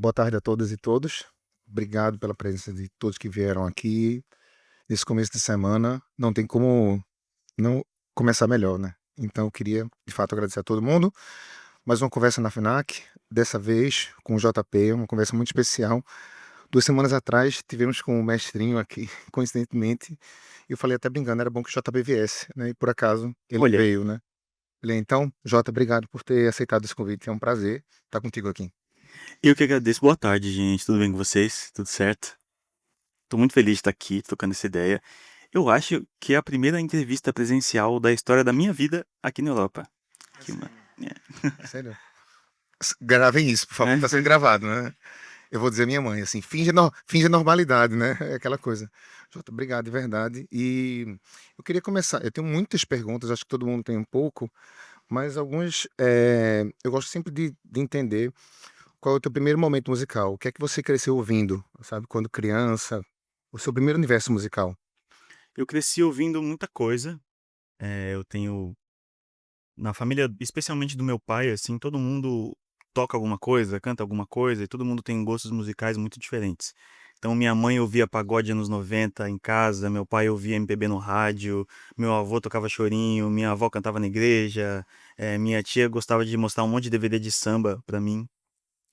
Boa tarde a todas e todos. Obrigado pela presença de todos que vieram aqui nesse começo de semana. Não tem como não começar melhor, né? Então eu queria, de fato, agradecer a todo mundo. Mais uma conversa na FNAC, dessa vez com o JP, uma conversa muito especial. 2 semanas atrás tivemos com o mestrinho aqui, coincidentemente, e eu falei até brincando, era bom que o JP viesse, né? E por acaso ele Olha aí. veio, né? Então, Jota, obrigado por ter aceitado esse convite. É um prazer estar contigo aqui. Eu que agradeço. Boa tarde, gente. Tudo bem com vocês? Tudo certo? Tô muito feliz de estar aqui, trocando essa ideia. Eu acho que é a primeira entrevista presencial da história da minha vida aqui na Europa. É Que uma... sério. é, É sério. Gravem isso, por favor, né? tá sendo gravado, né? Eu vou dizer à minha mãe, assim, finge normalidade, né? É aquela coisa. Jota, obrigado, de verdade. E eu queria começar. Eu tenho muitas perguntas, acho que todo mundo tem um pouco, mas algumas eu gosto sempre de entender qual é o teu primeiro momento musical. O que é que você cresceu ouvindo, sabe? Quando criança, o seu primeiro universo musical. Eu cresci ouvindo muita coisa. Eu tenho, na família, especialmente do meu pai, assim, todo mundo toca alguma coisa, canta alguma coisa, e todo mundo tem gostos musicais muito diferentes. Então, minha mãe ouvia pagode anos 90 em casa, meu pai ouvia MPB no rádio, meu avô tocava chorinho, minha avó cantava na igreja, minha tia gostava de mostrar um monte de DVD de samba pra mim.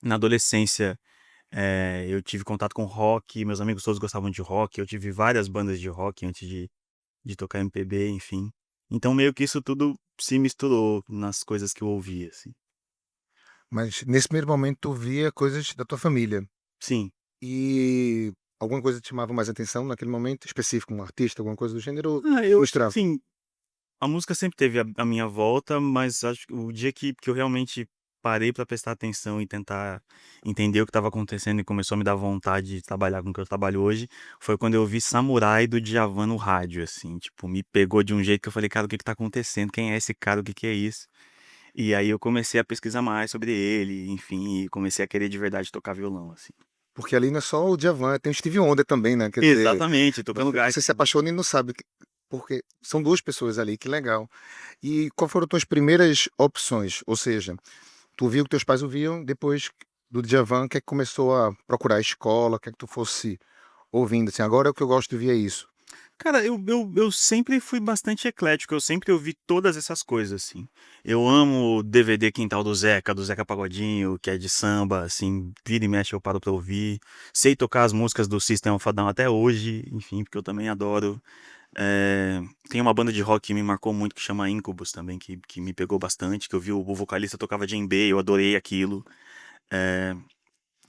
Na adolescência, eu tive contato com rock, meus amigos todos gostavam de rock, eu tive várias bandas de rock antes de tocar MPB, enfim. Então meio que isso tudo se misturou nas coisas que eu ouvia, assim. Mas nesse primeiro momento tu via coisas da tua família. Sim. E alguma coisa te chamava mais atenção naquele momento específico, um artista, alguma coisa do gênero, ou Eu, misturava? sim, a música sempre teve a minha volta, mas acho que o dia que eu realmente parei pra prestar atenção e tentar entender o que estava acontecendo e começou a me dar vontade de trabalhar com o que eu trabalho hoje, foi quando eu ouvi Samurai do Djavan no rádio, assim, tipo, me pegou de um jeito que eu falei: "Cara, o que que tá acontecendo? Quem é esse cara? O que que é isso?". E aí eu comecei a pesquisar mais sobre ele, enfim, e comecei a querer de verdade tocar violão, assim. Porque ali não é só o Djavan, tem o Stevie Wonder também, né, quer dizer, Exatamente, tocando você gaita. se apaixona e não sabe porque são 2 pessoas ali, que legal. E qual foram tuas primeiras opções? Ou seja, tu viu que teus pais ouviam, depois do Djavan, que é que começou a procurar escola, que é que tu fosse ouvindo, assim: "Agora o que eu gosto de ouvir é isso"? Cara, eu sempre fui bastante eclético, eu sempre ouvi todas essas coisas, assim. Eu amo o DVD Quintal do Zeca Pagodinho, que é de samba, assim, vira e mexe eu paro pra ouvir. Sei tocar as músicas do System of a Down até hoje, enfim, porque eu também adoro. Tem uma banda de rock que me marcou muito que chama Incubus também, que me pegou bastante, que eu vi o vocalista tocava djembe, eu adorei aquilo. Eh,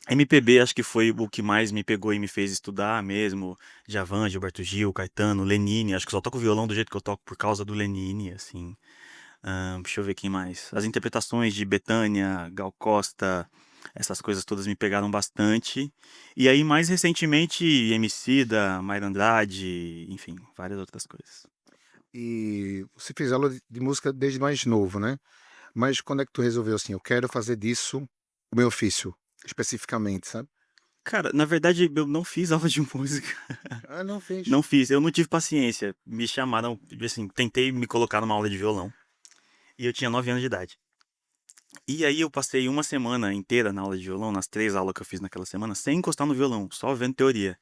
MPB acho que foi o que mais me pegou e me fez estudar mesmo. Djavan, Gilberto Gil, Caetano, Lenine. Acho que só toco violão do jeito que eu toco por causa do Lenine, assim. Deixa eu ver quem mais. As interpretações de Bethânia, Gal Costa, essas coisas todas me pegaram bastante. E aí, mais recentemente, Emicida, Mayra Andrade, enfim, várias outras coisas. E você fez aula de música desde mais novo, né? Mas quando é que tu resolveu assim: "Eu quero fazer disso o meu ofício", especificamente, sabe? Cara, na verdade, eu não fiz aula de música. Ah, não fez. Não fiz, eu não tive paciência. Me chamaram, assim, tentei me colocar numa aula de violão. E eu tinha 9 anos de idade. E aí eu passei uma semana inteira na aula de violão, nas 3 aulas que eu fiz naquela semana, sem encostar no violão, só vendo teoria.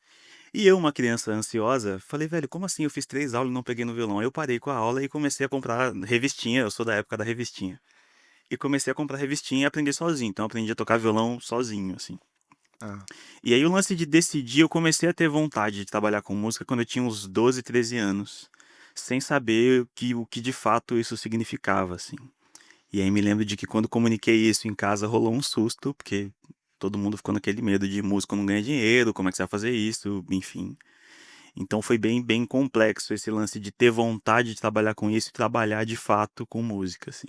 E eu, uma criança ansiosa, falei: "Velho, como assim eu fiz 3 aulas e não peguei no violão?". Aí eu parei com a aula e comecei a comprar revistinha, eu sou da época da revistinha. E comecei a comprar revistinha e aprender sozinho, então eu aprendi a tocar violão sozinho, assim. Ah, E aí o lance de decidir, eu comecei a ter vontade de trabalhar com música quando eu tinha uns 12, 13 anos, sem saber o que de fato isso significava, assim. E aí me lembro de que quando comuniquei isso em casa rolou um susto, porque todo mundo ficou naquele medo de músico não ganha dinheiro, como é que você vai fazer isso, enfim. Então foi bem, bem complexo esse lance de ter vontade de trabalhar com isso e trabalhar de fato com música, assim.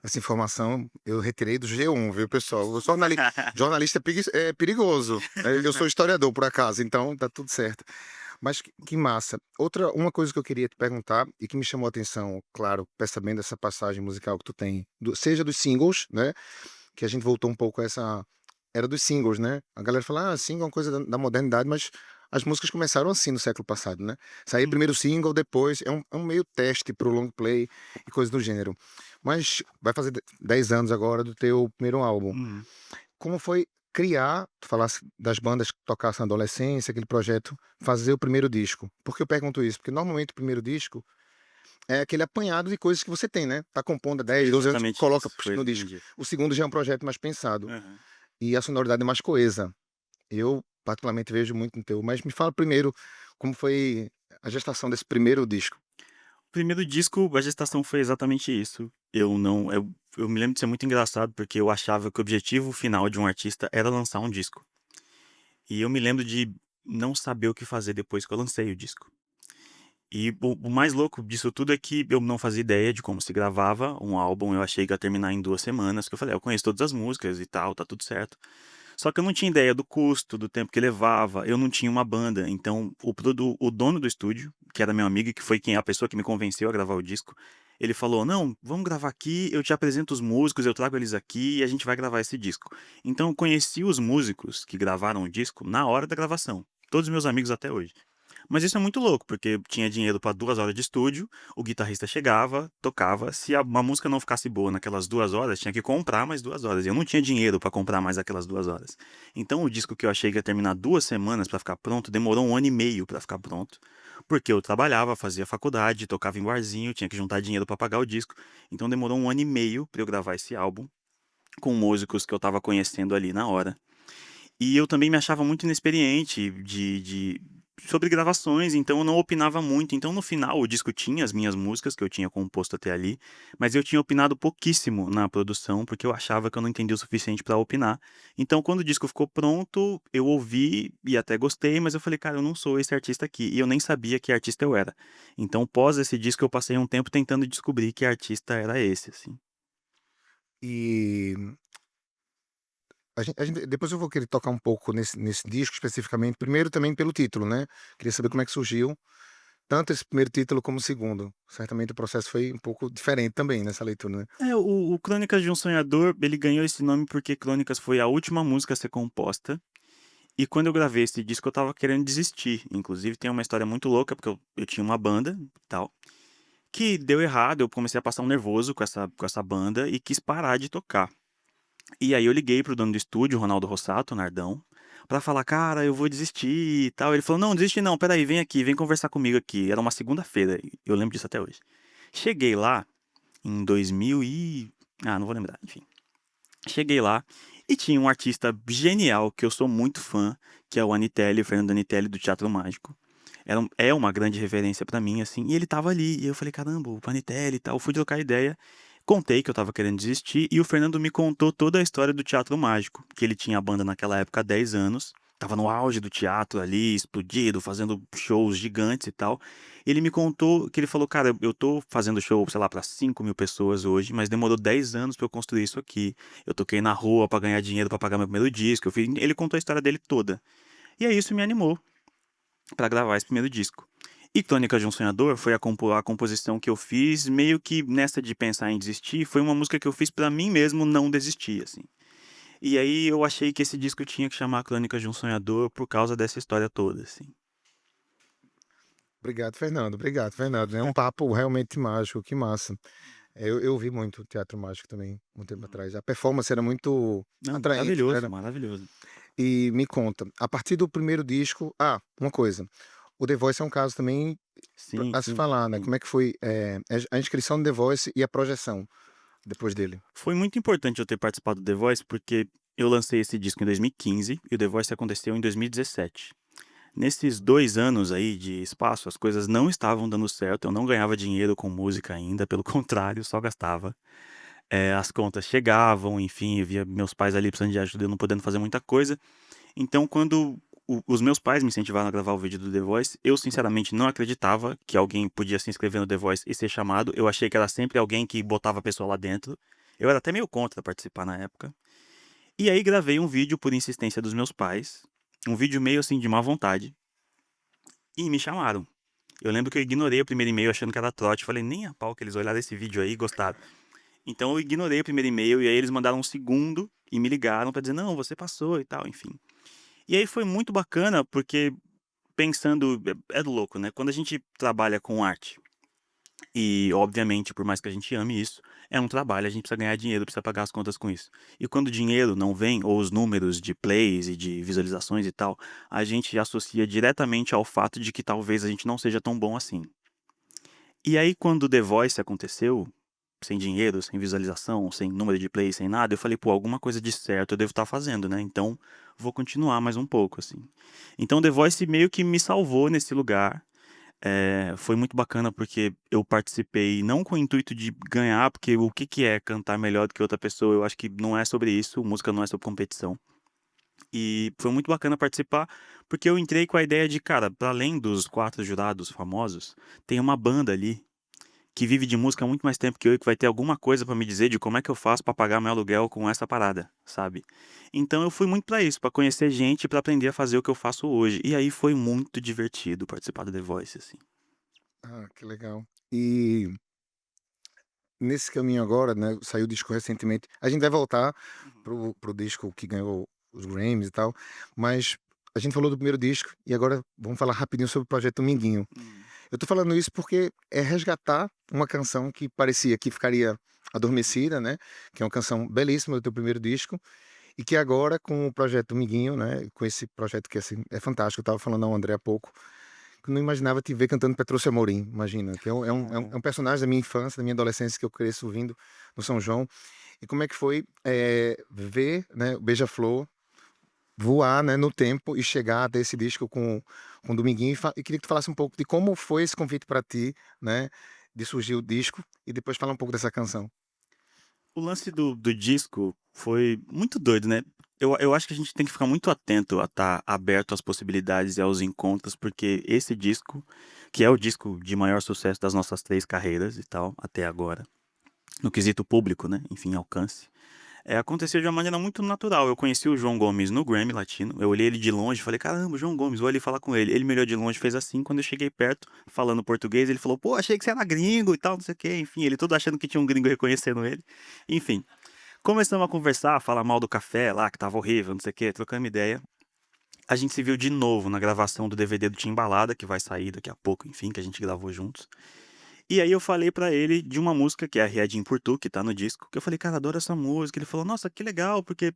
essa informação eu retirei do G1, viu, pessoal? O jornalista é perigoso, né? Eu sou historiador, por acaso, então tá tudo certo. Mas que massa. Uma coisa que eu queria te perguntar e que me chamou a atenção, claro, percebendo essa passagem musical que tu tem, seja dos singles, né? Que a gente voltou um pouco a essa era dos singles, né? A galera fala: "Ah, single é uma coisa da modernidade", mas as músicas começaram assim no século passado, né? Saía primeiro o single, depois é um meio teste para o long play e coisas do gênero. Mas vai fazer 10 anos agora do teu primeiro álbum. Uhum. Como foi criar, tu falasse das bandas que tocassem na adolescência, aquele projeto, fazer o primeiro disco. Por que eu pergunto isso? Porque normalmente o primeiro disco é aquele apanhado de coisas que você tem, né? Tá compondo há 10, 12 anos, Exatamente coloca isso, foi no isso que eu disco. entendi. O segundo já é um projeto mais pensado Aham. e a sonoridade é mais coesa. Eu, particularmente, vejo muito no teu. Mas me fala primeiro como foi a gestação desse primeiro disco. O primeiro disco, a gestação foi exatamente isso. Eu não eu me lembro de ser muito engraçado, porque eu achava que o objetivo final de um artista era lançar um disco. E eu me lembro de não saber o que fazer depois que eu lancei o disco. E o mais louco disso tudo é que eu não fazia ideia de como se gravava um álbum, eu achei que ia terminar em 2 semanas, que eu falei: "Eu conheço todas as músicas e tal, tá tudo certo". Só que eu não tinha ideia do custo, do tempo que levava, eu não tinha uma banda, então o dono do estúdio, que era meu amigo e que foi quem a pessoa que me convenceu a gravar o disco, ele falou: "Não, vamos gravar aqui, eu te apresento os músicos, eu trago eles aqui e a gente vai gravar esse disco". Então eu conheci os músicos que gravaram o disco na hora da gravação, todos meus amigos até hoje. Mas isso é muito louco, porque tinha dinheiro para 2 horas de estúdio, o guitarrista chegava, tocava, se uma música não ficasse boa naquelas 2 horas, tinha que comprar mais 2 horas, e eu não tinha dinheiro para comprar mais aquelas 2 horas. Então o disco que eu achei que ia terminar 2 semanas para ficar pronto, demorou 1 ano e meio para ficar pronto, porque eu trabalhava, fazia faculdade, tocava em barzinho, tinha que juntar dinheiro para pagar o disco, então demorou 1 ano e meio para eu gravar esse álbum, com músicos que eu estava conhecendo ali na hora. E eu também me achava muito inexperiente sobre gravações, então eu não opinava muito. Então no final o disco tinha as minhas músicas que eu tinha composto até ali, mas eu tinha opinado pouquíssimo na produção, porque eu achava que eu não entendia o suficiente para opinar. Então quando o disco ficou pronto, eu ouvi e até gostei, mas eu falei: "Cara, eu não sou esse artista aqui", e eu nem sabia que artista eu era. Então pós esse disco eu passei um tempo tentando descobrir que artista era esse, assim. E a gente depois eu vou querer tocar um pouco nesse disco especificamente, primeiro também pelo título, né, queria saber como é que surgiu, tanto esse primeiro título como o segundo. Certamente o processo foi um pouco diferente também nessa leitura, né. É, o Crônicas de um Sonhador, ele ganhou esse nome porque Crônicas foi a última música a ser composta. E quando eu gravei esse disco, eu estava querendo desistir. Inclusive, tem uma história muito louca, porque eu tinha uma banda e tal, que deu errado. Eu comecei a passar um nervoso com essa banda e quis parar de tocar. E aí eu liguei pro dono do estúdio, o Ronaldo Rossato, Nardão, pra falar: "Cara, eu vou desistir e tal". Ele falou: "Não, desiste não, peraí, vem aqui, vem conversar comigo aqui". Era uma segunda-feira, eu lembro disso até hoje. Cheguei lá em 2000 e... não vou lembrar, enfim. Cheguei lá e tinha um artista genial que eu sou muito fã, que é o Anitelli, o Fernando Anitelli do Teatro Mágico. É uma grande referência pra mim, assim, e ele estava ali, e eu falei: "Caramba, o Anitelli e tal", fui trocar ideia, contei que eu estava querendo desistir, e o Fernando me contou toda a história do Teatro Mágico, que ele tinha a banda naquela época há 10 anos, estava no auge do teatro ali, explodido, fazendo shows gigantes e tal. Ele me contou que ele falou: "Cara, eu tô fazendo show, sei lá, pra 5.000 pessoas hoje, mas demorou 10 anos pra eu construir isso aqui. Eu toquei na rua pra ganhar dinheiro pra pagar meu primeiro disco, eu fiz". Ele contou a história dele toda. E aí isso me animou pra gravar esse primeiro disco. E Crônicas de um Sonhador foi a composição que eu fiz, meio que nessa de pensar em desistir, foi uma música que eu fiz pra mim mesmo não desistir, assim. E aí eu achei que esse disco tinha que chamar Crônicas de um Sonhador por causa dessa história toda, assim. Obrigado, Fernando. Obrigado, Fernando. É um papo realmente mágico, que massa. Eu ouvi muito Teatro Mágico também, um tempo Uhum. atrás. A performance era muito Não, atraente, maravilhoso, era. maravilhoso. E me conta, a partir do primeiro disco, uma coisa, o The Voice é um caso também Sim, a se sim, falar, né? sim. Como é que foi a inscrição do The Voice e a projeção depois dele? Foi muito importante eu ter participado do The Voice, porque eu lancei esse disco em 2015 e o The Voice aconteceu em 2017. Nesses 2 anos aí de espaço, as coisas não estavam dando certo, eu não ganhava dinheiro com música ainda, pelo contrário, só gastava. As contas chegavam, enfim, eu via meus pais ali precisando de ajuda, eu não podendo fazer muita coisa. Então, quando os meus pais me incentivaram a gravar o vídeo do The Voice, eu sinceramente não acreditava que alguém podia se inscrever no The Voice e ser chamado. Eu achei que era sempre alguém que botava a pessoa lá dentro. Eu era até meio contra participar na época. E aí gravei um vídeo por insistência dos meus pais, um vídeo meio assim de má vontade, e me chamaram. Eu lembro que eu ignorei o primeiro e-mail achando que era trote. Falei: "Nem a pau que eles olharam esse vídeo aí e gostaram". Então eu ignorei o primeiro e-mail e aí eles mandaram um segundo e me ligaram pra dizer: "Não, você passou" e tal, enfim. E aí foi muito bacana, porque pensando, é louco, né, quando a gente trabalha com arte E, obviamente, por mais que a gente ame isso, é um trabalho, a gente precisa ganhar dinheiro, precisa pagar as contas com isso. E quando o dinheiro não vem, ou os números de plays e de visualizações e tal, a gente associa diretamente ao fato de que talvez a gente não seja tão bom assim. E aí, quando o The Voice aconteceu, sem dinheiro, sem visualização, sem número de plays, sem nada, eu falei, pô, alguma coisa de certo eu devo estar fazendo, né? Então, vou continuar mais um pouco, assim. Então, The Voice meio que me salvou nesse lugar. Foi muito bacana porque eu participei não com o intuito de ganhar, porque o que que é cantar melhor do que outra pessoa? Eu acho que não é sobre isso, música não é sobre competição. E foi muito bacana participar, porque eu entrei com a ideia de, cara, para além dos 4 jurados famosos, tem uma banda ali que vive de música há muito mais tempo que eu e que vai ter alguma coisa pra me dizer de como é que eu faço pra pagar meu aluguel com essa parada, sabe. Então eu fui muito pra isso, pra conhecer gente e pra aprender a fazer o que eu faço hoje. E aí foi muito divertido participar do The Voice, assim. Ah, que legal. E nesse caminho agora, né, saiu o disco recentemente. A gente vai voltar Uhum. pro disco que ganhou os Grammys e tal, mas a gente falou do primeiro disco e agora vamos falar rapidinho sobre o projeto Dominguinho. Hum. Eu tô falando isso porque é resgatar uma canção que parecia que ficaria adormecida, né, que é uma canção belíssima do teu primeiro disco, e que agora com o projeto Dominguinho, né, com esse projeto que, assim, é fantástico, eu estava falando ao André há pouco, que eu não imaginava te ver cantando Petrúcio Amorim, imagina, que Cara. é um personagem da minha infância, da minha adolescência que eu cresço ouvindo no São João. E como é que foi, ver, né, o Beija-Flor voar, né, no tempo e chegar até esse disco com Dominguinho e queria que tu falasse um pouco de como foi esse convite para ti, né, de surgir o disco e depois falar um pouco dessa canção. O lance do disco foi muito doido, né. Eu acho que a gente tem que ficar muito atento a estar aberto às possibilidades e aos encontros, porque esse disco, que é o disco de maior sucesso das nossas 3 carreiras e tal, até agora, no quesito público, né, enfim, alcance. Aconteceu de uma maneira muito natural. Eu conheci o João Gomes no Grammy Latino. Eu olhei ele de longe e falei, caramba, João Gomes, vou ali falar com ele. Ele me olhou de longe, fez assim. Quando eu cheguei perto, falando português, ele falou, pô, achei que você era gringo e tal, não sei o quê. Enfim, ele todo achando que tinha um gringo reconhecendo ele. Enfim, começamos a conversar, a falar mal do café lá, que tava horrível, não sei o quê, trocando ideia. A gente se viu de novo na gravação do DVD do Timbalada, que vai sair daqui a pouco, enfim, que a gente gravou juntos. E aí eu falei pra ele de uma música que é a Riadinho por Tu, que tá no disco, que eu falei: "Cara, adoro essa música". Ele falou: "Nossa, que legal, porque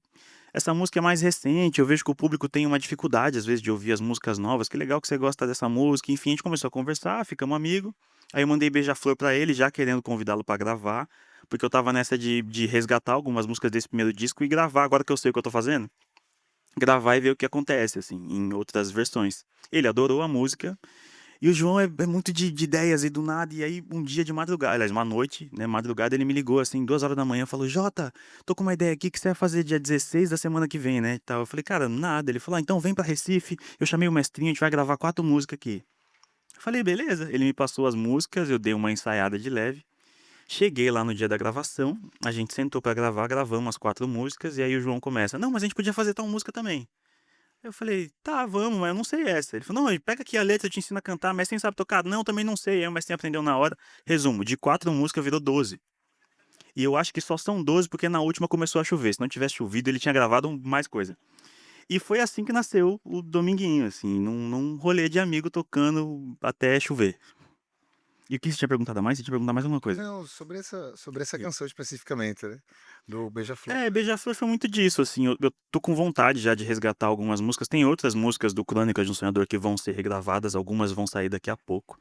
essa música é mais recente, eu vejo que o público tem uma dificuldade, às vezes, de ouvir as músicas novas, que legal que você gosta dessa música". Enfim, a gente começou a conversar, ficamos amigo. Aí eu mandei Beija-Flor pra ele, já querendo convidá-lo pra gravar, porque eu estava nessa de resgatar algumas músicas desse primeiro disco e gravar, agora que eu sei o que eu tô fazendo, gravar e ver o que acontece, assim, em outras versões. Ele adorou a música e o João é muito de ideias e do nada. E aí, um dia de madrugada, aliás, uma noite, né, madrugada, ele me ligou assim, 2 horas da manhã, falou: Jota, tô com uma ideia aqui que você vai fazer dia 16 da semana que vem, né? E tal. Eu falei, cara, nada. Ele falou: então vem pra Recife, eu chamei o mestrinho, a gente vai gravar 4 músicas aqui. Eu falei, beleza. Ele me passou as músicas, eu dei uma ensaiada de leve. Cheguei lá no dia da gravação, a gente sentou pra gravar, gravamos as 4 músicas, e aí o João começa: não, mas a gente podia fazer tal música também. Eu falei, tá, vamos, mas eu não sei essa. Ele falou, não, pega aqui a letra, eu te ensino a cantar, mas você sabe tocar? Não, também não sei. Aí o mestre aprendeu na hora. Resumo, de 4 músicas virou 12. E eu acho que só são 12 porque na última começou a chover. Se não tivesse chovido, ele tinha gravado mais coisa. E foi assim que nasceu o Dominguinho, assim, num rolê de amigo tocando até chover. E o que você tinha perguntado a mais? Você tinha perguntado mais alguma coisa? Não, sobre essa canção especificamente, né, do Beija-Flor. Beija-Flor foi muito disso, assim, eu tô com vontade já de resgatar algumas músicas. Tem outras músicas do Crônicas de um Sonhador que vão ser regravadas, algumas vão sair daqui a pouco.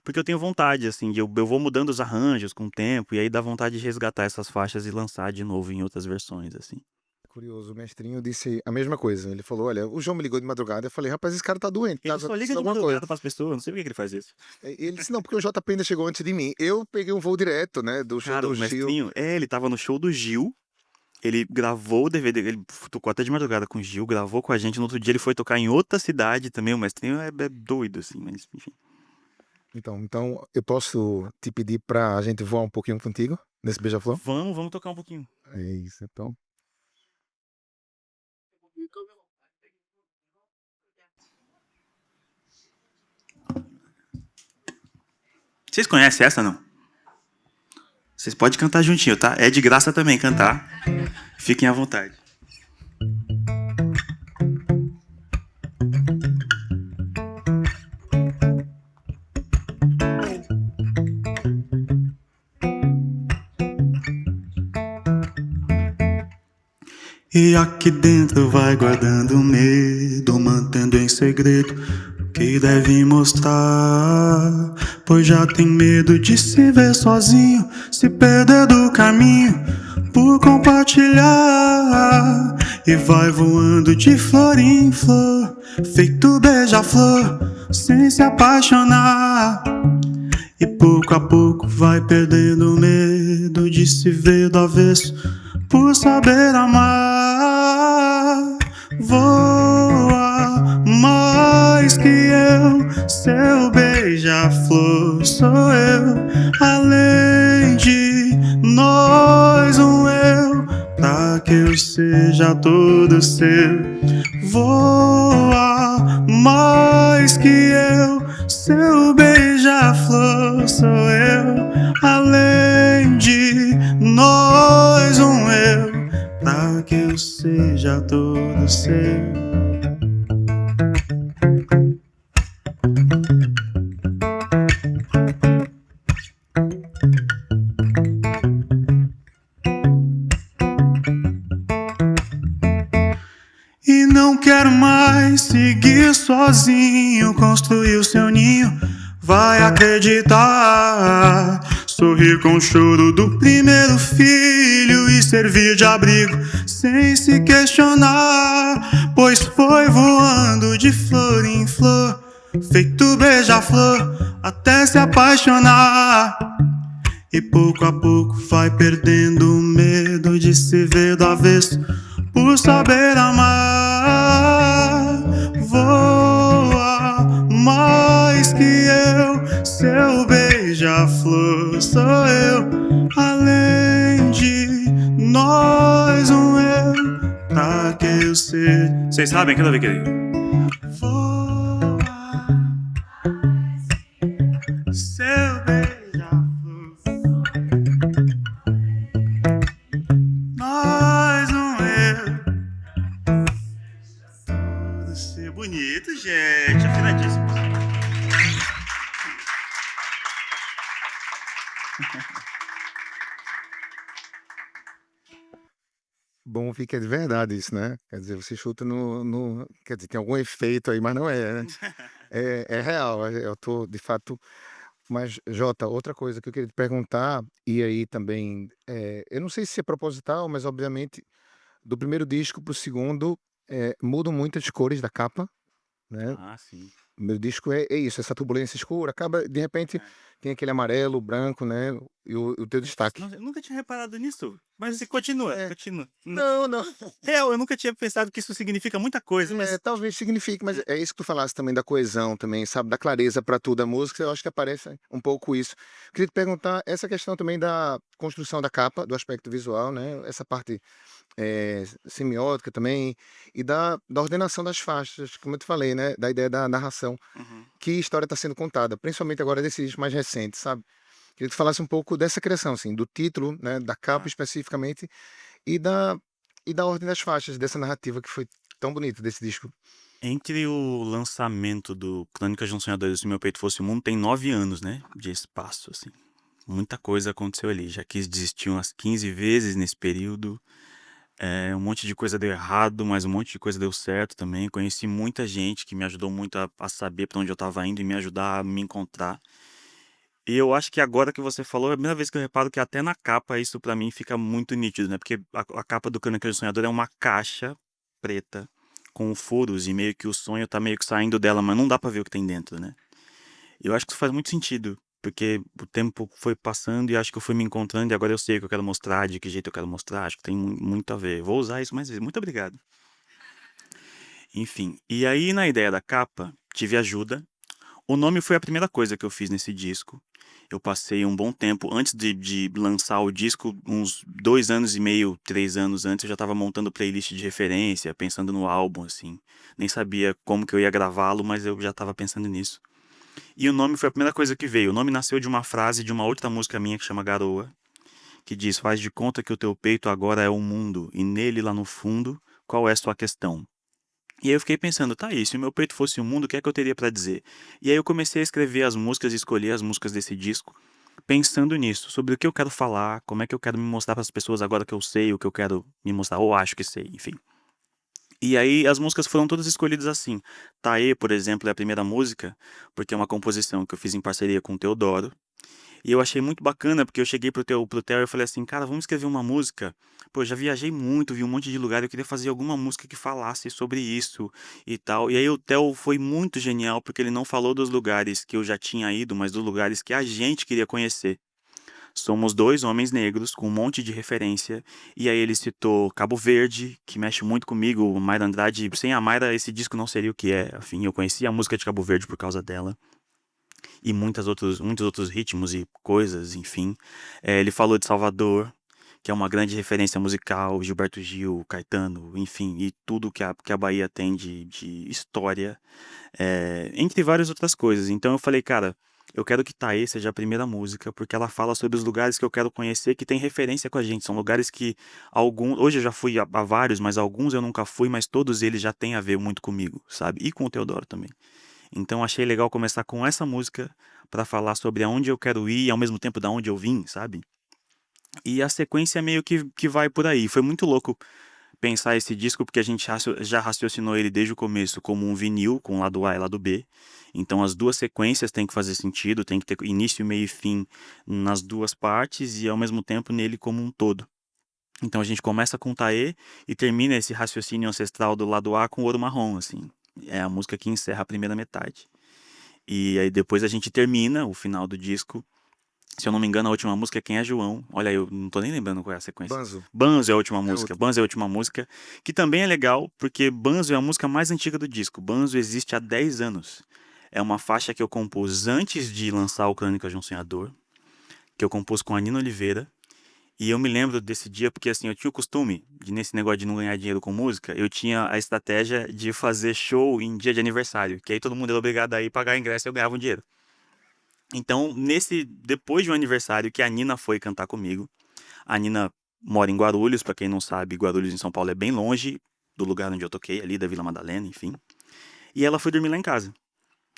Porque eu tenho vontade, assim, eu vou mudando os arranjos com o tempo, e aí dá vontade de resgatar essas faixas e lançar de novo em outras versões, assim. Curioso, o mestrinho disse a mesma coisa, ele falou: "Olha, o João me ligou de madrugada", eu falei: "Rapaz, esse cara tá doente, tá Ele só liga acontecendo de alguma coisa". madrugada pras pessoas, não sei por que que ele faz isso. Ele disse: "Não, porque o JP ainda chegou antes de mim". Eu peguei um voo direto, né, do show Cara, do o Gil. mestrinho, ele estava no show do Gil, ele gravou o DVD, ele tocou até de madrugada com o Gil, gravou com a gente, no outro dia ele foi tocar em outra cidade também, o mestrinho é doido, assim, mas enfim. Então eu posso te pedir pra gente voar um pouquinho contigo, nesse Beija-Flor? Vamos tocar um pouquinho. É isso, então. Vocês conhecem essa, não? Vocês podem cantar juntinho, tá? É de graça também cantar. Fiquem à vontade. E aqui dentro vai guardando medo, mantendo em segredo o que deve mostrar. Pois já tem medo de se ver sozinho, se perder do caminho por compartilhar. E vai voando de flor em flor, feito beija-flor, sem se apaixonar. E pouco a pouco vai perdendo o medo de se ver do avesso por saber amar. Voa mais que eu, seu beija-flor sou eu. Além de nós, um eu, pra que eu seja todo seu. Voa mais que eu, seu beija-flor sou eu. Além de nós, um eu, pra que eu seja todo seu. E não quero mais seguir sozinho, construir o seu ninho, vai acreditar. Sorrir com o choro do primeiro filho e servir de abrigo sem se questionar. Pois foi voando de flor em flor, feito beija-flor, até se apaixonar. E pouco a pouco vai perdendo o medo de se ver do avesso por saber amar. Voa mais que eu, seu beija-flor sou eu. Além de nós, um eu, pra que eu seja. Vocês sabem aquilo, Vicky? Voa, seu beija-flor. Nós, um eu. Tudo ser bonito, gente. Afinadíssimo. Bom, fica de verdade isso, né? Quer dizer, você chuta quer dizer, tem algum efeito aí, mas não é, né? É real, eu tô de fato. Mas, Jota, outra coisa que eu queria te perguntar, e aí também, eu não sei se é proposital, mas obviamente, do primeiro disco pro segundo, mudam muitas cores da capa, né? Ah, sim. O meu disco é isso, essa turbulência escura, acaba, de repente, É. tem aquele amarelo, branco, né? E o teu destaque. Nossa, eu nunca tinha reparado nisso. Mas você continua, É, continua. não, não. Real, eu nunca tinha pensado que isso significa muita coisa, mas. Talvez signifique, mas é isso que tu falasse também da coesão também, sabe? Da clareza para tudo a música, eu acho que aparece um pouco isso. Queria te perguntar essa questão também da construção da capa, do aspecto visual, né? Essa parte semiótica também, e da ordenação das faixas, como eu te falei, né? Da ideia da narração, Uhum. que história está sendo contada, principalmente agora desses mais recentes, sabe? Queria que tu falasse um pouco dessa criação, assim, do título, né? Da capa Tá. especificamente, e da ordem das faixas, dessa narrativa que foi tão bonita desse disco. Entre o lançamento do Crônicas de um Sonhador e Se Meu Peito Fosse o Mundo, tem 9 anos, né? De espaço, assim. Muita coisa aconteceu ali. Já quis desistir umas 15 vezes nesse período. Um monte de coisa deu errado, mas um monte de coisa deu certo também. Conheci muita gente que me ajudou muito a saber para onde eu estava indo e me ajudar a me encontrar. E eu acho que agora que você falou, é a primeira vez que eu reparo que até na capa isso pra mim fica muito nítido, né? Porque a capa do Crônicas do Sonhador é uma caixa preta com furos e meio que o sonho tá meio que saindo dela, mas não dá pra ver o que tem dentro, né? Eu acho que isso faz muito sentido, porque o tempo foi passando e acho que eu fui me encontrando e agora eu sei o que eu quero mostrar, de que jeito eu quero mostrar, acho que tem muito a ver. Vou usar isso mais vezes. Muito obrigado. Enfim, e aí na ideia da capa, tive ajuda. O nome foi a primeira coisa que eu fiz nesse disco. Eu passei um bom tempo, antes de lançar o disco, uns 2 anos e meio, 3 anos antes, eu já estava montando playlist de referência, pensando no álbum, assim. Nem sabia como que eu ia gravá-lo, mas eu já estava pensando nisso. E o nome foi a primeira coisa que veio. O nome nasceu de uma frase de uma outra música minha que chama Garoa, que diz: faz de conta que o teu peito agora é o mundo, e nele, lá no fundo, qual é a sua questão? E aí eu fiquei pensando, tá aí, se o meu peito fosse um mundo, o que é que eu teria pra dizer? E aí eu comecei a escrever as músicas e escolher as músicas desse disco. pensando nisso, sobre o que eu quero falar, como é que eu quero me mostrar para as pessoas agora que eu sei o que eu quero me mostrar, ou acho que sei, enfim. E aí as músicas foram todas escolhidas assim. Taê, por exemplo, é a primeira música, porque é uma composição que eu fiz em parceria com o Teodoro. E eu achei muito bacana, porque eu cheguei pro Theo e eu falei assim, cara, vamos escrever uma música. Pô, eu já viajei muito, vi um monte de lugar, eu queria fazer alguma música que falasse sobre isso e tal. E aí o Theo foi muito genial, porque ele não falou dos lugares que eu já tinha ido, mas dos lugares que a gente queria conhecer. Somos dois homens negros com um monte de referência. E aí ele citou Cabo Verde, que mexe muito comigo. Mayra Andrade, sem a Mayra esse disco não seria o que é. Enfim, eu conheci a música de Cabo Verde por causa dela. E muitos outros ritmos e coisas, enfim. Ele falou de Salvador, que é uma grande referência musical, Gilberto Gil, Caetano, enfim, e tudo que a Bahia tem de história, entre várias outras coisas. Então eu falei, cara, eu quero que Taê seja a primeira música, porque ela fala sobre os lugares que eu quero conhecer, que tem referência com a gente. São lugares que hoje eu já fui a vários, mas alguns eu nunca fui, mas todos eles já têm a ver muito comigo, sabe? E com o Teodoro também. Então achei legal começar com essa música pra falar sobre aonde eu quero ir e ao mesmo tempo da onde eu vim, sabe? E a sequência meio que vai por aí. Foi muito louco pensar esse disco porque a gente já raciocinou ele desde o começo como um vinil com lado A e lado B. Então as duas sequências têm que fazer sentido, tem que ter início, meio e fim nas duas partes e ao mesmo tempo nele como um todo. Então a gente começa com Taê e termina esse raciocínio ancestral do lado A com Ouro Marrom, assim. É a música que encerra a primeira metade. E aí depois a gente termina o final do disco. Se eu não me engano, a última música é Quem é João. Olha, eu não tô nem lembrando qual é a sequência. Banzo. Banzo é a última É música. outro. Banzo é a última música. Que também é legal, porque Banzo é a música mais antiga do disco. Banzo existe há 10 anos. É uma faixa que eu compus antes de lançar o Crônicas de um Sonhador. Que eu compus com a Nina Oliveira. E eu me lembro desse dia porque, assim, eu tinha o costume, nesse negócio de não ganhar dinheiro com música, eu tinha a estratégia de fazer show em dia de aniversário, que aí todo mundo era obrigado a ir pagar ingresso e eu ganhava um dinheiro. Então, depois de um aniversário que a Nina foi cantar comigo, a Nina mora em Guarulhos, pra quem não sabe, Guarulhos em São Paulo é bem longe do lugar onde eu toquei, ali da Vila Madalena, enfim. E ela foi dormir lá em casa.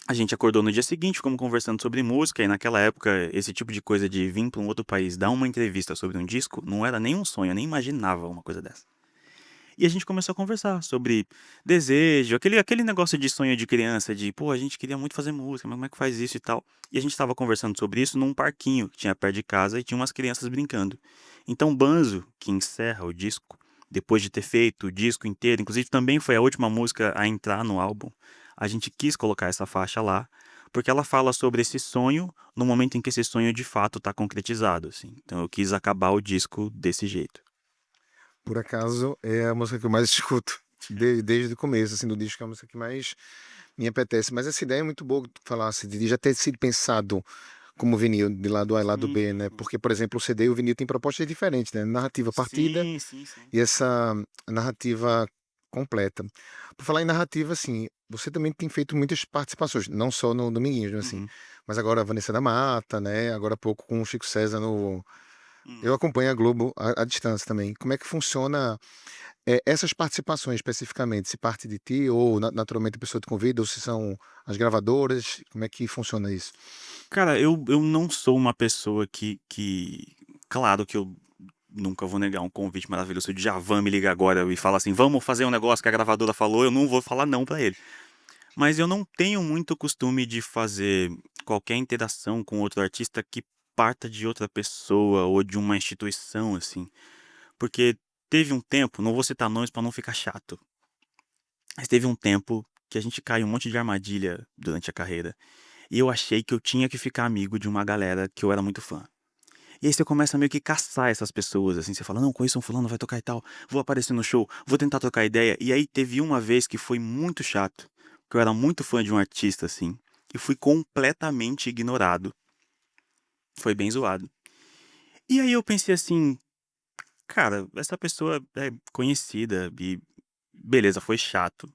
A gente acordou no dia seguinte, ficamos conversando sobre música, e naquela época, esse tipo de coisa de vir para um outro país dar uma entrevista sobre um disco, não era nem um sonho, eu nem imaginava uma coisa dessa. E a gente começou a conversar sobre desejo, aquele negócio de sonho de criança, de, pô, a gente queria muito fazer música, mas como é que faz isso e tal. E a gente estava conversando sobre isso num parquinho que tinha perto de casa e tinha umas crianças brincando. Então, Banzo, que encerra o disco, depois de ter feito o disco inteiro, inclusive também foi a última música a entrar no álbum, a gente quis colocar essa faixa lá, porque ela fala sobre esse sonho no momento em que esse sonho de fato está concretizado, assim. Então eu quis acabar o disco desse jeito. Por acaso, é a música que eu mais escuto. Desde o começo, assim, do disco, é a música que mais me apetece. Mas essa ideia é muito boa que tu falasse, de já ter sido pensado como vinil, de lado A e lado B, né? Uhum. Porque, por exemplo, o CD e o vinil têm propostas diferentes, né? Narrativa partida Sim, sim, sim. e essa narrativa completa. Por falar em narrativa, assim, você também tem feito muitas participações, não só no Dominguinhos, né, assim, Uhum. mas agora a Vanessa da Mata, né? Agora há pouco com o Chico César no. Eu Uhum. acompanho a Globo à distância também. Como é que funciona essas participações especificamente? Se parte de ti ou naturalmente a pessoa te convida, ou se são as gravadoras? Como é que funciona isso? Cara, eu não sou uma pessoa Claro que eu nunca vou negar um convite maravilhoso. Se o Djavan me liga agora e fala assim, vamos fazer um negócio que a gravadora falou, eu não vou falar não pra ele. Mas eu não tenho muito costume de fazer qualquer interação com outro artista que parta de outra pessoa ou de uma instituição, assim. Porque teve um tempo, não vou citar nomes pra não ficar chato, mas teve um tempo que a gente caiu um monte de armadilha durante a carreira. E eu achei que eu tinha que ficar amigo de uma galera que eu era muito fã. E aí você começa meio que caçar essas pessoas, assim, você fala, não, conheço um fulano, vai tocar e tal, vou aparecer no show, vou tentar trocar ideia. E aí teve uma vez que foi muito chato, que eu era muito fã de um artista, assim, e fui completamente ignorado. Foi bem zoado. E aí eu pensei assim, cara, essa pessoa é conhecida e beleza, foi chato.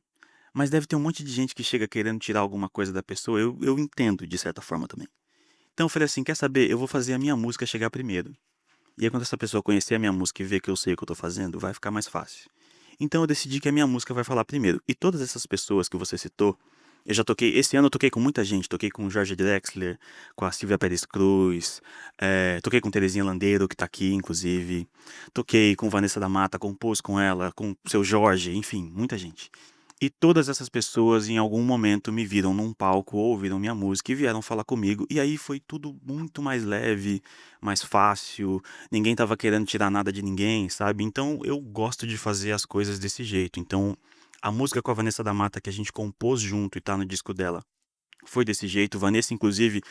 Mas deve ter um monte de gente que chega querendo tirar alguma coisa da pessoa, eu entendo de certa forma também. Então eu falei assim, quer saber, eu vou fazer a minha música chegar primeiro. E aí quando essa pessoa conhecer a minha música e ver que eu sei o que eu tô fazendo, vai ficar mais fácil. Então eu decidi que a minha música vai falar primeiro. E todas essas pessoas que você citou, Eu já toquei, esse ano eu toquei com muita gente, toquei com o Jorge Drexler, com a Silvia Pérez Cruz, toquei com Terezinha Landeiro, que tá aqui, inclusive, toquei com Vanessa da Mata, compus com ela, com o seu Jorge, enfim, muita gente. E todas essas pessoas, em algum momento, me viram num palco, ouviram minha música e vieram falar comigo. E aí foi tudo muito mais leve, mais fácil. Ninguém tava querendo tirar nada de ninguém, sabe? Então eu gosto de fazer as coisas desse jeito. Então a música com a Vanessa da Mata que a gente compôs junto e tá no disco dela foi desse jeito. Vanessa, inclusive,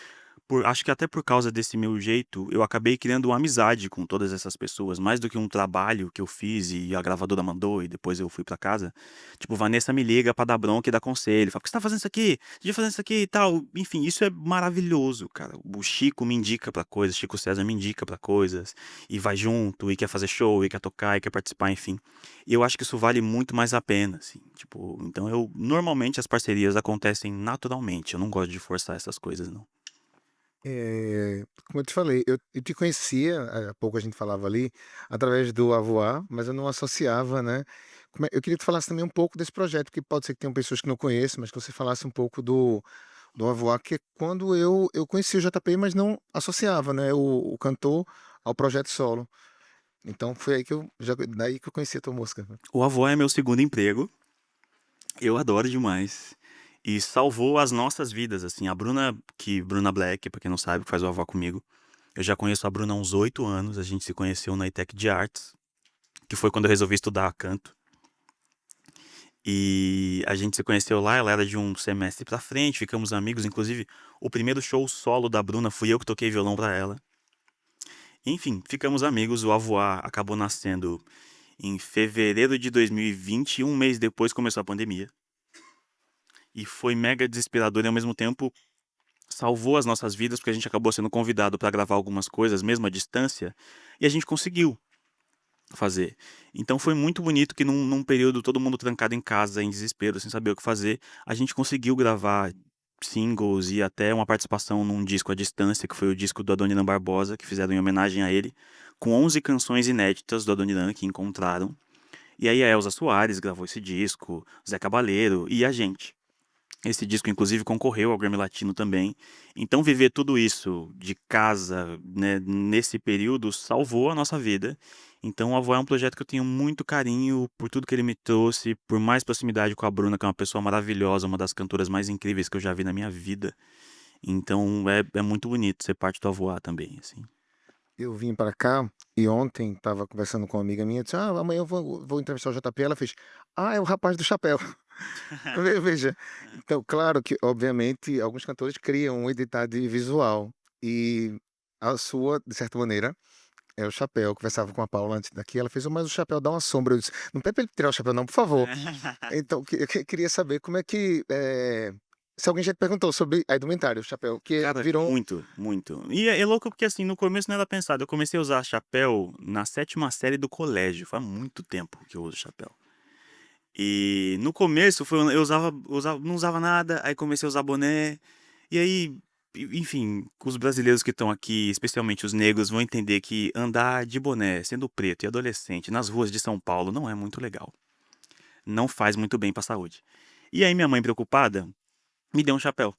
acho que até por causa desse meu jeito, eu acabei criando uma amizade com todas essas pessoas, mais do que um trabalho que eu fiz e a gravadora mandou e depois eu fui pra casa. Tipo, Vanessa me liga pra dar bronca e dar conselho, fala, por que você tá fazendo isso aqui? Você devia fazer isso aqui e tal. Enfim, isso é maravilhoso, cara. O Chico me indica pra coisas, Chico César me indica pra coisas, e vai junto, e quer fazer show, e quer tocar, e quer participar, enfim. E eu acho que isso vale muito mais a pena, assim. Tipo, então normalmente as parcerias acontecem naturalmente, eu não gosto de forçar essas coisas, não. Como eu te falei, eu te conhecia, há pouco a gente falava ali, através do Avoar, mas eu não associava, né? Eu queria que tu falasse também um pouco desse projeto, que pode ser que tenham pessoas que não conheçam, mas que você falasse um pouco do Avoar, que é quando eu conheci o JP, mas não associava, né? O cantor ao projeto solo. Então foi aí daí que eu conheci a tua música. O Avó é meu segundo emprego. Eu adoro demais. E salvou as nossas vidas, assim. Bruna Black, pra quem não sabe, que faz o Avó comigo. Eu já conheço a Bruna há uns 8 anos. A gente se conheceu na ITEC de Artes, que foi quando eu resolvi estudar canto. E a gente se conheceu lá, ela era de um semestre pra frente, ficamos amigos. Inclusive, o primeiro show solo da Bruna fui eu que toquei violão pra ela. Enfim, ficamos amigos. O Avoar acabou nascendo em fevereiro de 2020, e um mês depois começou a pandemia. E foi mega desesperador e ao mesmo tempo salvou as nossas vidas, porque a gente acabou sendo convidado para gravar algumas coisas, mesmo à distância, e a gente conseguiu fazer. Então foi muito bonito que num período todo mundo trancado em casa, em desespero, sem saber o que fazer, a gente conseguiu gravar singles e até uma participação num disco à distância, que foi o disco do Adoniran Barbosa, que fizeram em homenagem a ele, com 11 canções inéditas do Adoniran que encontraram. E aí a Elza Soares gravou esse disco, Zé Cabaleiro e a gente. Esse disco, inclusive, concorreu ao Grammy Latino também. Então, viver tudo isso de casa, né, nesse período, salvou a nossa vida. Então, o Avó é um projeto que eu tenho muito carinho por tudo que ele me trouxe, por mais proximidade com a Bruna, que é uma pessoa maravilhosa, uma das cantoras mais incríveis que eu já vi na minha vida. Então, é muito bonito ser parte do Avoar também, assim. Eu vim para cá e ontem estava conversando com uma amiga minha, disse: amanhã eu vou entrevistar o JP. Ela fez: é o rapaz do chapéu. Veja, então, claro que, obviamente, alguns cantores criam uma identidade visual e a sua, de certa maneira, é o chapéu. Eu conversava com a Paula antes daqui, ela fez: mas o chapéu dá uma sombra. Eu disse: não pede para ele tirar o chapéu, não, por favor. Então, eu queria saber como é que. Se alguém já te perguntou sobre a indumentária, o chapéu, que Cara, virou. muito, muito. E é louco porque, assim, no começo não era pensado. Eu comecei a usar chapéu na 7ª série do colégio. Faz muito tempo que eu uso chapéu. E no começo eu não usava nada, aí comecei a usar boné. E aí, enfim, os brasileiros que estão aqui, especialmente os negros, vão entender que andar de boné, sendo preto e adolescente, nas ruas de São Paulo não é muito legal. Não faz muito bem pra saúde. E aí minha mãe, preocupada, me deu um chapéu.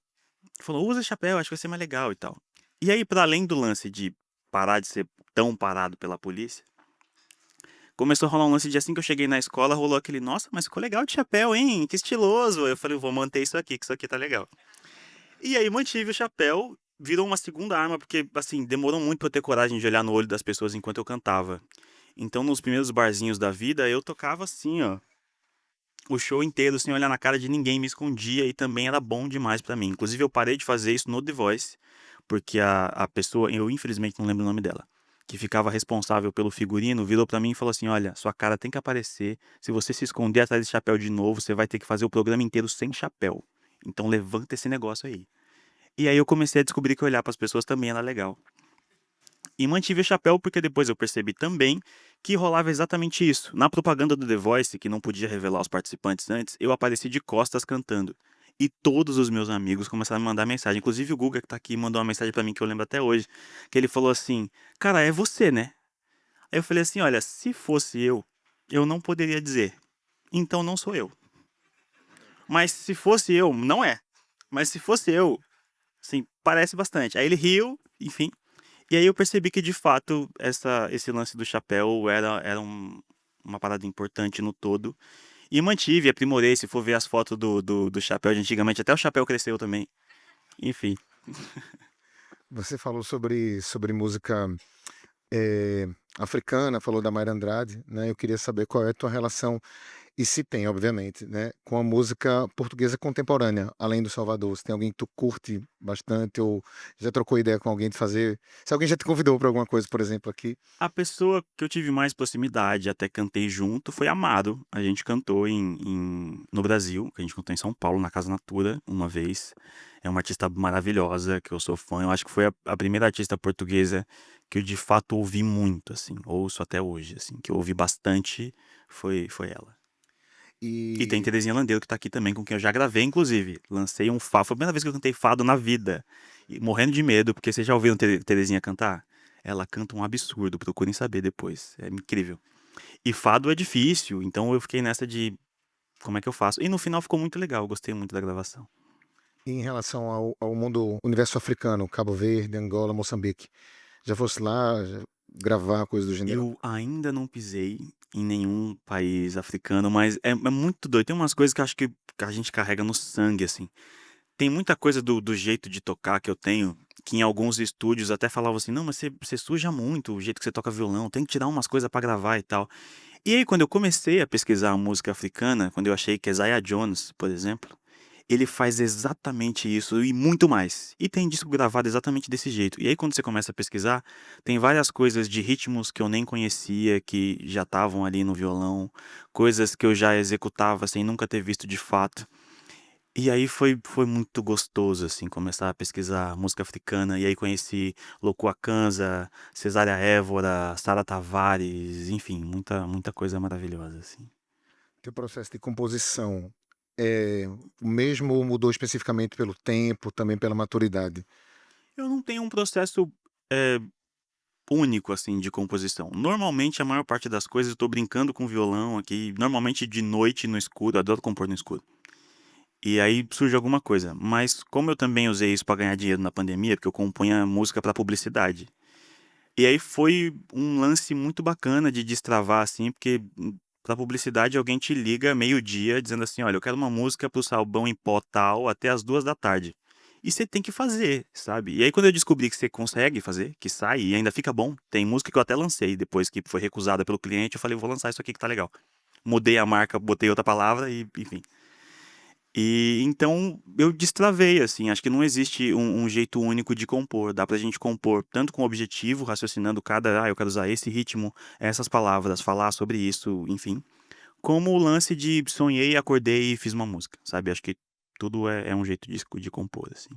Falou, usa chapéu, acho que vai ser mais legal e tal. E aí, para além do lance de parar de ser tão parado pela polícia, começou a rolar um lance de assim que eu cheguei na escola, rolou aquele, nossa, mas ficou legal de chapéu, hein? Que estiloso. Eu falei, vou manter isso aqui, que isso aqui tá legal. E aí mantive o chapéu, virou uma segunda arma, porque, assim, demorou muito pra eu ter coragem de olhar no olho das pessoas enquanto eu cantava. Então, nos primeiros barzinhos da vida, eu tocava assim, ó, o show inteiro sem olhar na cara de ninguém, me escondia e também era bom demais pra mim. Inclusive, eu parei de fazer isso no The Voice, porque a pessoa, eu infelizmente não lembro o nome dela, que ficava responsável pelo figurino, virou pra mim e falou assim: olha, sua cara tem que aparecer. Se você se esconder atrás desse chapéu de novo, você vai ter que fazer o programa inteiro sem chapéu. Então levanta esse negócio aí. E aí eu comecei a descobrir que olhar pras pessoas também era legal. E mantive o chapéu porque depois eu percebi também que rolava exatamente isso. Na propaganda do The Voice, que não podia revelar os participantes antes, eu apareci de costas cantando. E todos os meus amigos começaram a me mandar mensagem. Inclusive o Guga, que tá aqui, mandou uma mensagem pra mim que eu lembro até hoje. Que ele falou assim: cara, é você, né? Aí eu falei assim: olha, se fosse eu não poderia dizer. Então não sou eu. Mas se fosse eu, não é. Mas se fosse eu, assim, parece bastante. Aí ele riu, enfim. E aí eu percebi que, de fato, esse lance do chapéu era uma parada importante no todo. E mantive, aprimorei. Se for ver as fotos do chapéu de antigamente, até o chapéu cresceu também. Enfim. Você falou sobre música eh, africana, falou da Mayra Andrade, né? Eu queria saber qual é a tua relação, e se tem, obviamente, né, com a música portuguesa contemporânea, além do Salvador. Se tem alguém que tu curte bastante ou já trocou ideia com alguém de fazer. Se alguém já te convidou para alguma coisa, por exemplo, aqui. A pessoa que eu tive mais proximidade, até cantei junto, foi Amaro. A gente cantou no Brasil, que a gente cantou em São Paulo, na Casa Natura, uma vez. É uma artista maravilhosa, que eu sou fã. Eu acho que foi a primeira artista portuguesa que eu de fato ouvi muito, assim. Ouço até hoje, assim. Que eu ouvi bastante, foi ela. E tem E Terezinha Landeiro, que tá aqui também, com quem eu já gravei, inclusive. Lancei um fado, foi a primeira vez que eu cantei fado na vida. E morrendo de medo, porque vocês já ouviram Terezinha cantar? Ela canta um absurdo, procurem saber depois. É incrível. E fado é difícil, então eu fiquei nessa de como é que eu faço. E no final ficou muito legal, gostei muito da gravação. em relação ao mundo, universo africano, Cabo Verde, Angola, Moçambique, já fosse lá gravar coisa do gênero? Eu ainda não pisei em nenhum país africano, mas é muito doido. Tem umas coisas que eu acho que a gente carrega no sangue, assim. Tem muita coisa do jeito de tocar que eu tenho, que em alguns estúdios até falavam assim: não, mas você suja muito o jeito que você toca violão, tem que tirar umas coisas pra gravar e tal. E aí, quando eu comecei a pesquisar a música africana, quando eu achei que Isaiah Jones, por exemplo, ele faz exatamente isso e muito mais. E tem disco gravado exatamente desse jeito. E aí, quando você começa a pesquisar, tem várias coisas de ritmos que eu nem conhecia, que já estavam ali no violão, coisas que eu já executava sem nunca ter visto de fato. E aí foi muito gostoso, assim, começar a pesquisar música africana. E aí conheci Loco Akanza, Cesária Évora, Sara Tavares, enfim, muita coisa maravilhosa, assim. Teu processo de composição é o mesmo ou mudou especificamente pelo tempo, também pela maturidade? Eu não tenho um processo é, único, assim, de composição. Normalmente, a maior parte das coisas, eu tô brincando com violão aqui, normalmente de noite no escuro, adoro compor no escuro. E aí surge alguma coisa. Mas como eu também usei isso pra ganhar dinheiro na pandemia, porque eu compunha música pra publicidade. E aí foi um lance muito bacana de destravar, assim, porque pra publicidade alguém te liga meio-dia dizendo assim: olha, eu quero uma música pro Salbão em Pó tal até as 2 da tarde. E você tem que fazer, sabe? E aí quando eu descobri que você consegue fazer, que sai e ainda fica bom, tem música que eu até lancei depois que foi recusada pelo cliente, eu falei, vou lançar isso aqui que tá legal. Mudei a marca, botei outra palavra e, enfim. E então eu destravei, assim, acho que não existe um jeito único de compor. Dá pra gente compor tanto com objetivo, raciocinando eu quero usar esse ritmo, essas palavras, falar sobre isso, enfim. Como o lance de sonhei, acordei e fiz uma música, sabe? Acho que tudo é um jeito de compor, assim.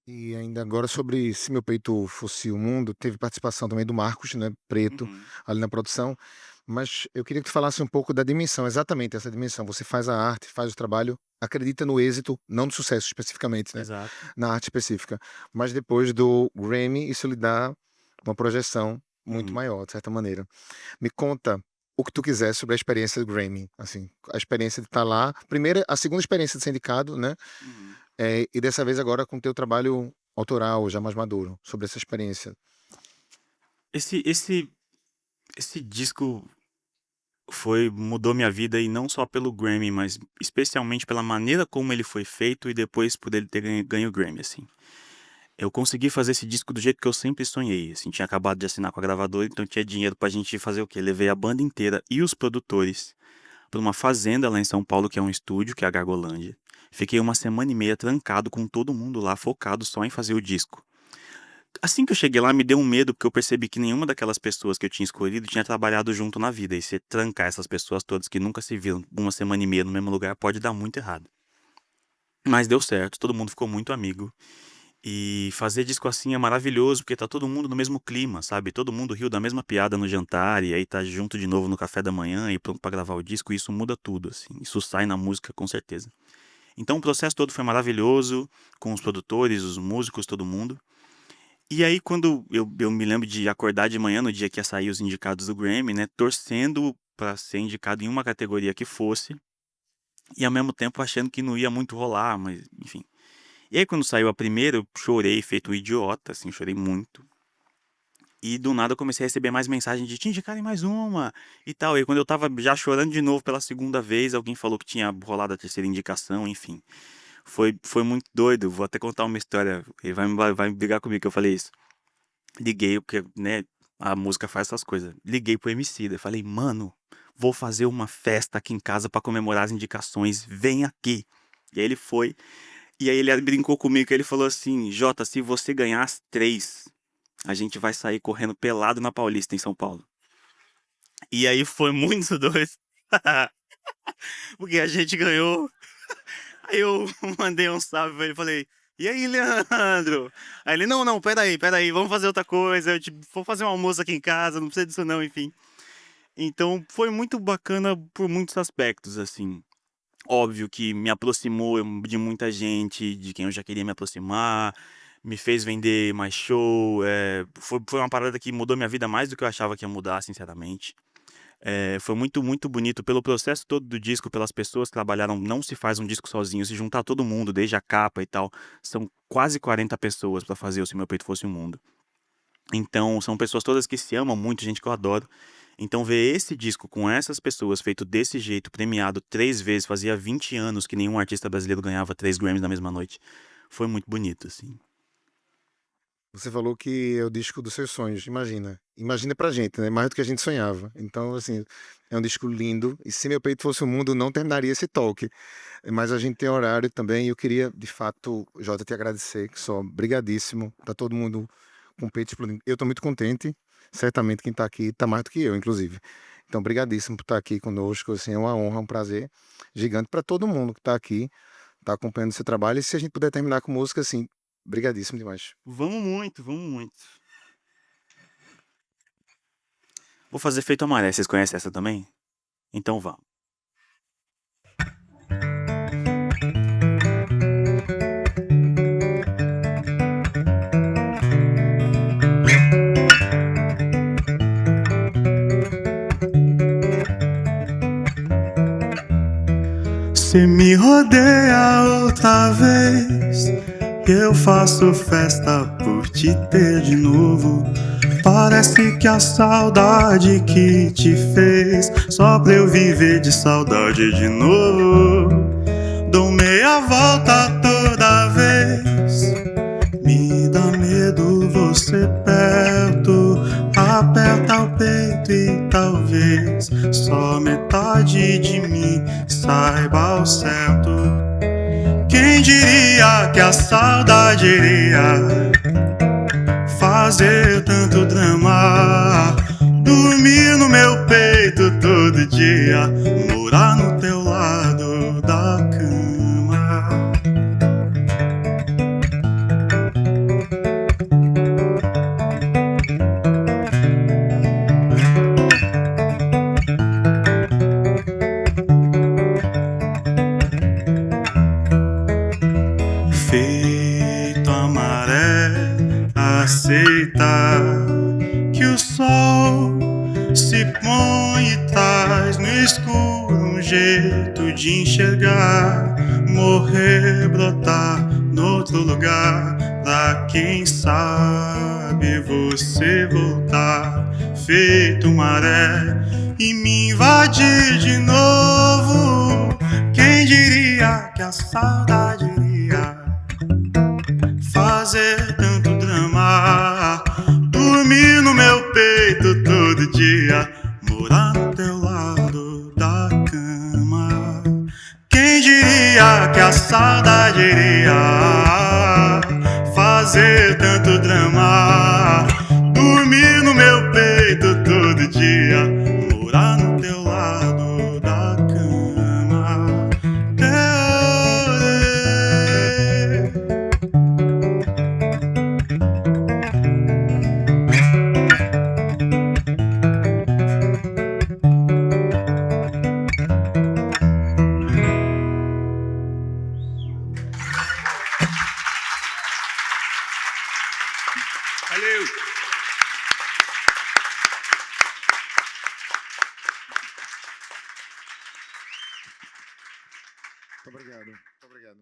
E ainda agora sobre Se Meu Peito Fosse o Mundo, teve participação também do Marcos, né, Preto, Uhum. ali na produção, mas eu queria que tu falasse um pouco da dimensão, exatamente essa dimensão. Você faz a arte, faz o trabalho, acredita no êxito, não no sucesso especificamente, né, Exato. na arte específica, mas depois do Grammy isso lhe dá uma projeção muito Uhum. maior, de certa maneira. Me conta o que tu quiser sobre a experiência do Grammy, assim, a experiência de estar lá, a segunda experiência de ser indicado, né, Uhum. e dessa vez agora com o teu trabalho autoral, já mais maduro, sobre essa experiência. Esse, esse, esse disco mudou minha vida e não só pelo Grammy, mas especialmente pela maneira como ele foi feito e depois por ele ter ganho o Grammy, assim. Eu consegui fazer esse disco do jeito que eu sempre sonhei, assim, tinha acabado de assinar com a gravadora, então tinha dinheiro pra gente fazer o quê? Levei a banda inteira e os produtores pra uma fazenda lá em São Paulo, que é um estúdio, que é a Gargolândia. Fiquei uma semana e meia trancado com todo mundo lá, focado só em fazer o disco. Assim que eu cheguei lá, me deu um medo, porque eu percebi que nenhuma daquelas pessoas que eu tinha escolhido tinha trabalhado junto na vida. E você trancar essas pessoas todas que nunca se viram uma semana e meia no mesmo lugar pode dar muito errado. Mas deu certo, todo mundo ficou muito amigo. E fazer disco assim é maravilhoso, porque tá todo mundo no mesmo clima, sabe? Todo mundo riu da mesma piada no jantar, e aí tá junto de novo no café da manhã e pronto pra gravar o disco, e isso muda tudo, assim. Isso sai na música com certeza. Então o processo todo foi maravilhoso, com os produtores, os músicos, todo mundo. E aí, quando eu me lembro de acordar de manhã no dia que ia sair os indicados do Grammy, né? Torcendo pra ser indicado em uma categoria que fosse, e ao mesmo tempo achando que não ia muito rolar, mas enfim. E aí, quando saiu a primeira, eu chorei feito um idiota, assim, chorei muito. E do nada eu comecei a receber mais mensagem de te indicarem mais uma e tal. E quando eu tava já chorando de novo pela segunda vez, alguém falou que tinha rolado a terceira indicação, enfim. Foi muito doido. Vou até contar uma história. Ele vai me brigar comigo que eu falei isso. Liguei, porque, né, a música faz essas coisas. Liguei pro Emicida, falei, mano, vou fazer uma festa aqui em casa pra comemorar as indicações, vem aqui. E aí ele foi, e aí ele brincou comigo, que ele falou assim, Jota, se você ganhar as 3, a gente vai sair correndo pelado na Paulista, em São Paulo. E aí foi muito doido, porque a gente ganhou. Aí eu mandei um salve pra ele, falei, e aí, Leandro? Aí ele, não, peraí, vamos fazer outra coisa, eu vou fazer um almoço aqui em casa, não precisa disso não, enfim. Então foi muito bacana por muitos aspectos, assim. Óbvio que me aproximou de muita gente, de quem eu já queria me aproximar, me fez vender mais show, foi uma parada que mudou minha vida mais do que eu achava que ia mudar, sinceramente. Foi muito, muito bonito pelo processo todo do disco, pelas pessoas que trabalharam. Não se faz um disco sozinho, se juntar todo mundo, desde a capa e tal. São quase 40 pessoas pra fazer o Se Meu Peito Fosse um Mundo. Então, são pessoas todas que se amam muito, gente que eu adoro. Então, ver esse disco com essas pessoas feito desse jeito, premiado 3 vezes, fazia 20 anos que nenhum artista brasileiro ganhava 3 Grammys na mesma noite. Foi muito bonito, assim. Você falou que é o disco dos seus sonhos, imagina. Imagina pra gente, né? Mais do que a gente sonhava. Então, assim, é um disco lindo. E Se Meu Peito Fosse o Mundo, não terminaria esse talk. Mas a gente tem horário também. E eu queria, de fato, Jota, te agradecer, que só brigadíssimo. Tá todo mundo com o peito explodindo. Eu tô muito contente. Certamente quem tá aqui tá mais do que eu, inclusive. Então, brigadíssimo por estar aqui conosco. Assim, é uma honra, um prazer gigante para todo mundo que tá aqui, tá acompanhando esse trabalho. E se a gente puder terminar com música, assim, brigadíssimo demais. Vamos muito, vamos muito. Vou fazer Feito a Maré, vocês conhecem essa também? Então vamos. Se me rodeia outra vez, eu faço festa por te ter de novo. Parece que a saudade que te fez só pra eu viver de saudade de novo. Dou meia volta toda vez, me dá medo você perto. Aperta o peito e talvez só metade de mim saiba ao certo. Quem diria que a saudade iria fazer tanto drama? Dormir no meu peito todo dia, morar no teu lado da cama. Feito a maré, aceita que o sol se põe e traz no escuro um jeito de enxergar. Morrer, brotar noutro lugar, pra quem sabe você voltar. Feito maré e me invadir de novo. Quem diria que a saudade iria fazer tanto drama? Dormir no meu peito todo dia, morar no teu lado da cama. Quem diria que a saudade iria fazer tanto drama? Dormir no meu peito todo dia, morar no teu lado da cama. Valeu! Muito obrigado. Muito obrigado.